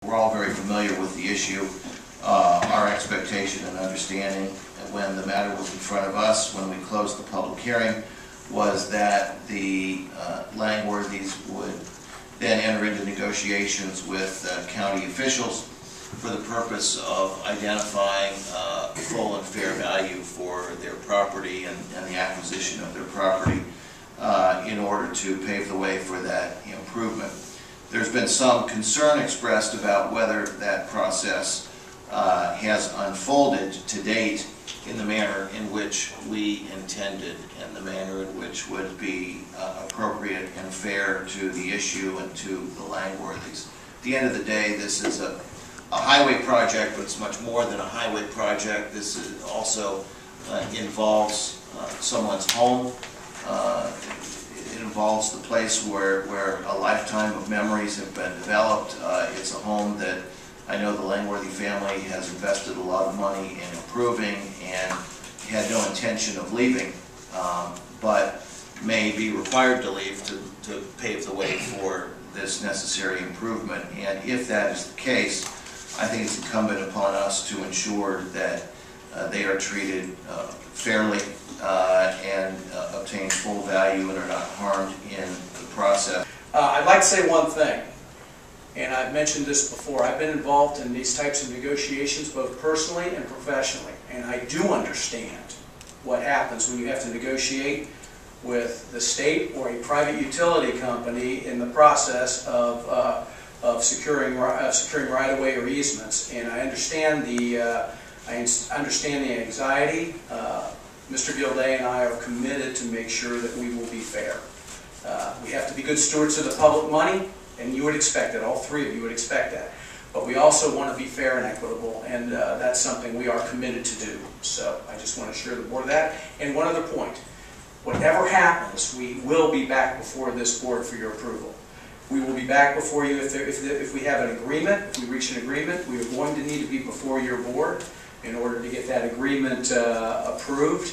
We're all very familiar with the issue. Our expectation and understanding when the matter was in front of us, when we closed the public hearing, was that the Langowrthys would then enter into negotiations with county officials for the purpose of identifying full and fair value for their property and the acquisition of their property in order to pave the way for that improvement. There's been some concern expressed about whether that process has unfolded to date in the manner in which we intended, and the manner in which would be appropriate and fair to the issue and to the Langowrthys. At the end of the day, this is a highway project, but it's much more than a highway project. This also involves someone's home. It involves the place where a lifetime of memories have been developed. It's a home that I know the Langowrthy family has invested a lot of money in improving and had no intention of leaving, but may be required to leave to pave the way for this necessary improvement. And if that is the case, I think it's incumbent upon us to ensure that they are treated fairly and obtain full value and are not harmed in the process. I'd like to say one thing, and I've mentioned this before. I've been involved in these types of negotiations both personally and professionally, and I do understand what happens when you have to negotiate with the state or a private utility company in the process of securing right-of-way or easements. And I understand the anxiety. Mr. Gilday and I are committed to make sure that we will be fair. We have to be good stewards of the public money, and you would expect that. All three of you would expect that. But we also want to be fair and equitable, and that's something we are committed to do. So I just want to assure the board of that. And one other point. Whatever happens, we will be back before this board for your approval. We will be back before you if we have an agreement, if we reach an agreement. We are going to need to be before your board in order to get that agreement approved.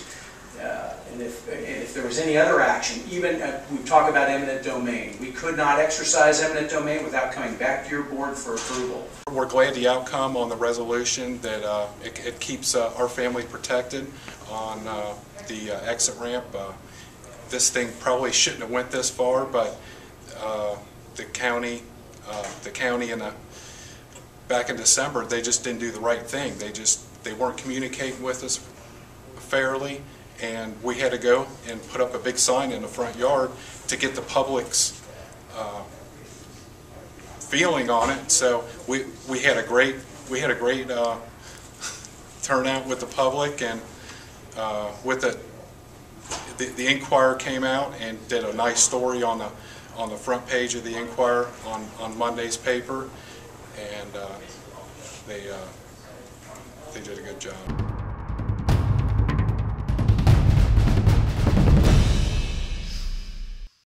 And if there was any other action, even we talk about eminent domain, we could not exercise eminent domain without coming back to your board for approval. We're glad the outcome on the resolution, that it keeps our family protected on the exit ramp. This thing probably shouldn't have went this far, but the county back in December, they just didn't do the right thing. They weren't communicating with us fairly, and we had to go and put up a big sign in the front yard to get the public's feeling on it. So we had a great turnout with the public, and with the Inquirer came out and did a nice story on the front page of the Inquirer on Monday's paper, and they did a good job.